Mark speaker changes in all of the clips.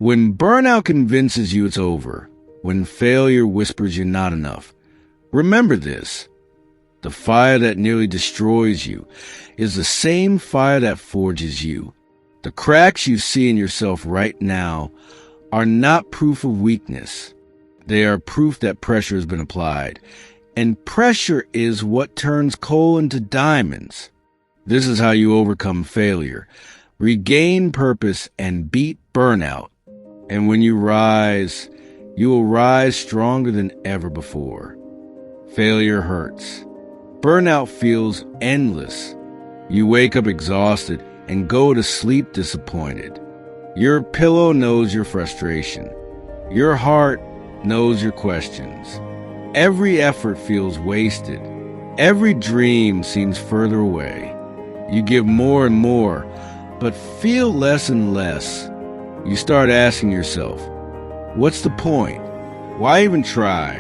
Speaker 1: When burnout convinces you it's over, when failure whispers you're not enough, remember this. The fire that nearly destroys you is the same fire that forges you. The cracks you see in yourself right now are not proof of weakness. They are proof that pressure has been applied. And pressure is what turns coal into diamonds. This is how you overcome failure, regain purpose, and beat burnout. And when you rise, you will rise stronger than ever before. Failure hurts. Burnout feels endless. You wake up exhausted and go to sleep disappointed. Your pillow knows your frustration. Your heart knows your questions. Every effort feels wasted. Every dream seems further away. You give more and more, but feel less and less. You start asking yourself, what's the point? Why even try?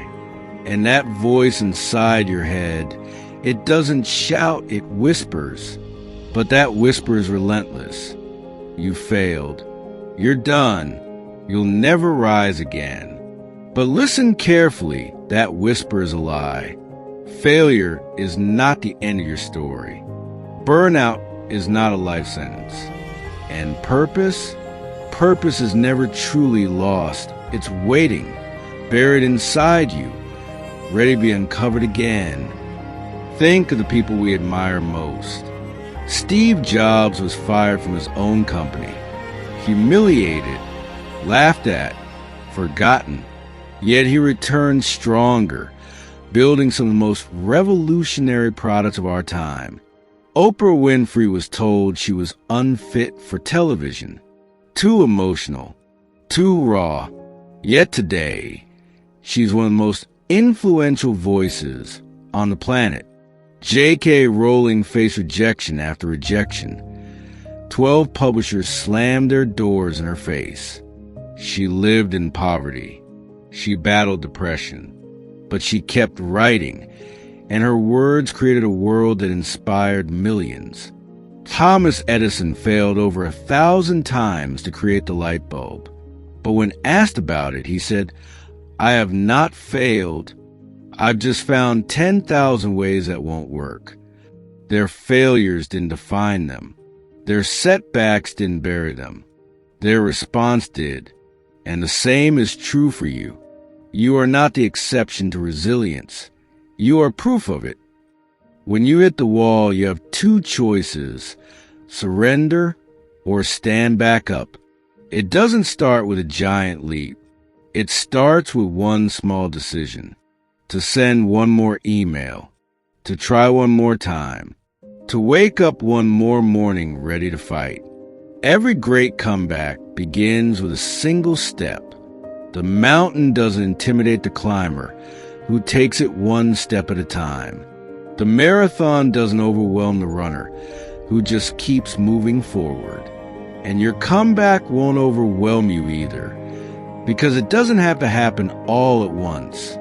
Speaker 1: And that voice inside your head, it doesn't shout, it whispers. But that whisper is relentless. You failed. You're done. You'll never rise again. But listen carefully, that whisper is a lie. Failure is not the end of your story. Burnout is not a life sentence. And purpose is never truly lost. It's waiting, buried inside you, ready to be uncovered again. Think of the people we admire most. Steve Jobs was fired from his own company, humiliated, laughed at, forgotten. Yet he returned stronger, building some of the most revolutionary products of our time. Oprah Winfrey was told she was unfit for television, too emotional, too raw. Yet today, she's one of the most influential voices on the planet. J.K. Rowling faced rejection after rejection. 12 publishers slammed their doors in her face. She lived in poverty. She battled depression. But she kept writing, and her words created a world that inspired millions. Thomas Edison failed over 1,000 times to create the light bulb. But when asked about it, he said, "I have not failed. I've just found 10,000 ways that won't work." Their failures didn't define them. Their setbacks didn't bury them. Their response did. And the same is true for you. You are not the exception to resilience. You are proof of it. When you hit the wall, you have two choices: surrender or stand back up. It doesn't start with a giant leap. It starts with one small decision. To send one more email, to try one more time, to wake up one more morning ready to fight. Every great comeback begins with a single step. The mountain doesn't intimidate the climber who takes it one step at a time. The marathon doesn't overwhelm the runner who just keeps moving forward. And your comeback won't overwhelm you either, because it doesn't have to happen all at once.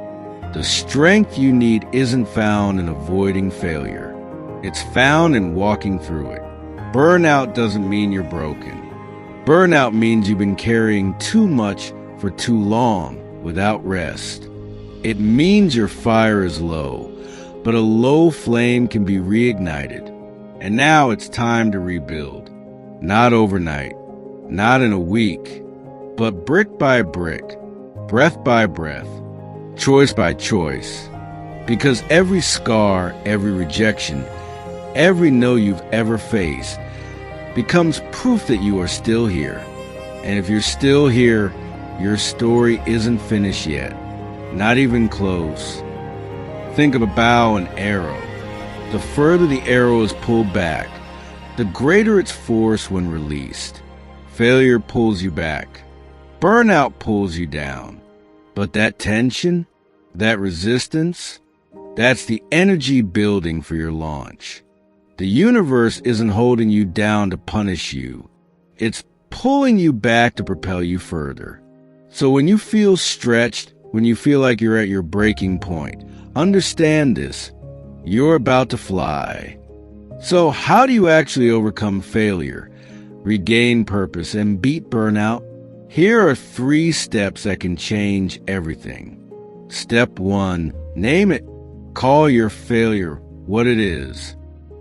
Speaker 1: The strength you need isn't found in avoiding failure. It's found in walking through it. Burnout doesn't mean you're broken. Burnout means you've been carrying too much for too long without rest. It means your fire is low, but a low flame can be reignited. And now it's time to rebuild. Not overnight, not in a week, but brick by brick, breath by breath, choice by choice. Because every scar, every rejection, every no you've ever faced becomes proof that you are still here. And if you're still here, your story isn't finished yet, not even close. Think of a bow and arrow. The further the arrow is pulled back, the greater its force when released. Failure pulls you back. Burnout pulls you down. But that tension, that resistance, that's the energy building for your launch. The universe isn't holding you down to punish you. It's pulling you back to propel you further. So when you feel stretched, when you feel like you're at your breaking point, understand this. You're about to fly. So how do you actually overcome failure, regain purpose, and beat burnout? Here are 3 steps that can change everything. Step 1, name it. Call your failure what it is.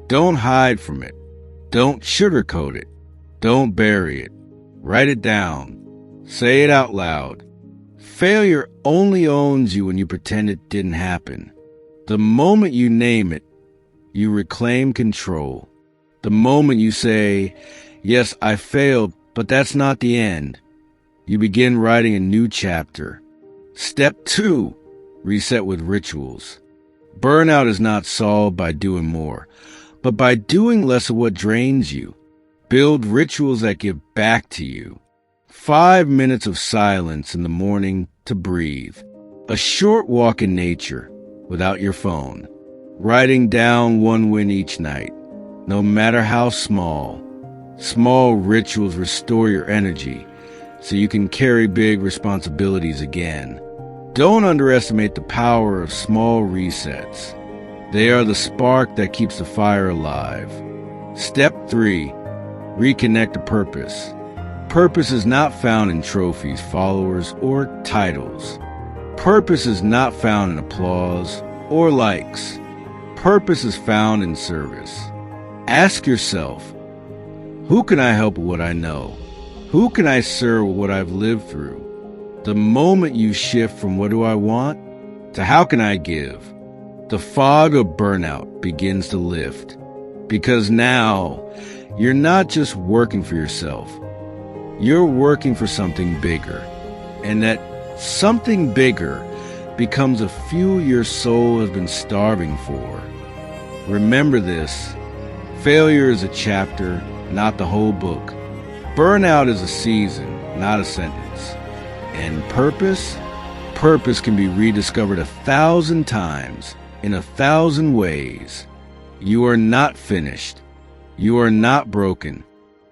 Speaker 1: Don't hide from it. Don't sugarcoat it. Don't bury it. Write it down. Say it out loud. Failure only owns you when you pretend it didn't happen. The moment you name it, you reclaim control. The moment you say, yes, I failed, but that's not the end, you begin writing a new chapter. Step 2, reset with rituals. Burnout is not solved by doing more, but by doing less of what drains you. Build rituals that give back to you. 5 minutes of silence in the morning to breathe. A short walk in nature without your phone. Writing down 1 win each night, no matter how small. Small rituals restore your energy so you can carry big responsibilities again. Don't underestimate the power of small resets. They are the spark that keeps the fire alive. Step 3, reconnect to purpose. Purpose is not found in trophies, followers, or titles. Purpose is not found in applause or likes. Purpose is found in service. Ask yourself, who can I help with what I know? Who can I serve with what I've lived through? The moment you shift from what do I want to how can I give, the fog of burnout begins to lift. Because now, you're not just working for yourself. You're working for something bigger. And that something bigger becomes a fuel your soul has been starving for. Remember this. Failure is a chapter, not the whole book. Burnout is a season, not a sentence. And purpose can be rediscovered 1,000 times, in 1,000 ways. You are not finished. You are not broken.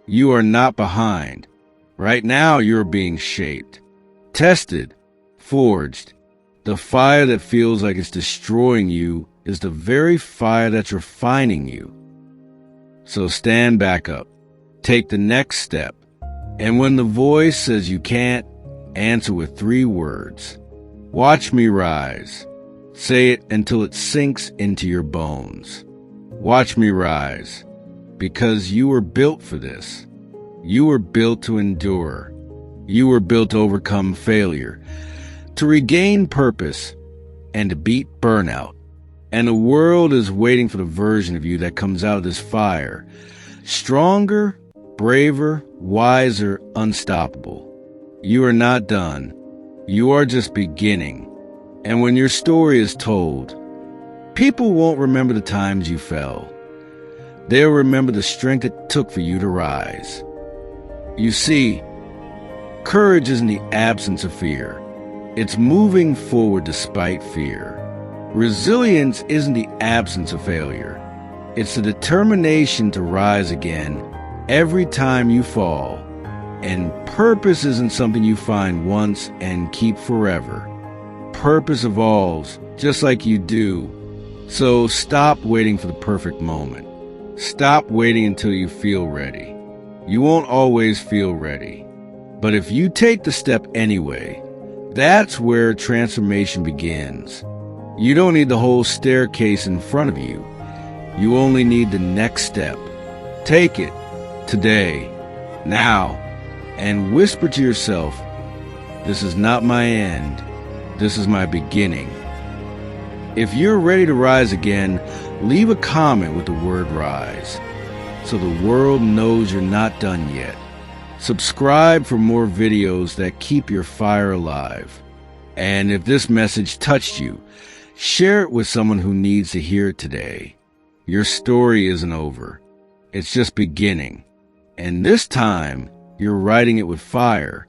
Speaker 1: You are not behind. Right now, you're being shaped, tested, forged. The fire that feels like it's destroying you is the very fire that's refining you. So stand back up. Take the next step. And when the voice says you can't, answer with 3 words. Watch me rise. Say it until it sinks into your bones. Watch me rise. Because you were built for this. You were built to endure. You were built to overcome failure, to regain purpose, and to beat burnout. And the world is waiting for the version of you that comes out of this fire. Stronger, braver, wiser, unstoppable. You are not done. You are just beginning. And when your story is told, people won't remember the times you fell. They'll remember the strength it took for you to rise. You see, courage isn't the absence of fear. It's moving forward despite fear. Resilience isn't the absence of failure. It's the determination to rise again every time you fall. And purpose isn't something you find once and keep forever. Purpose evolves just like you do. So stop waiting for the perfect moment. Stop waiting until you feel ready. You won't always feel ready. But if you take the step anyway, that's where transformation begins. You don't need the whole staircase in front of you. You only need the next step. Take it today, now, and whisper to yourself, this is not my end. This is my beginning. If you're ready to rise again, leave a comment with the word rise, so the world knows you're not done yet. Subscribe for more videos that keep your fire alive. And if this message touched you, share it with someone who needs to hear it today. Your story isn't over. It's just beginning. And this time, you're writing it with fire,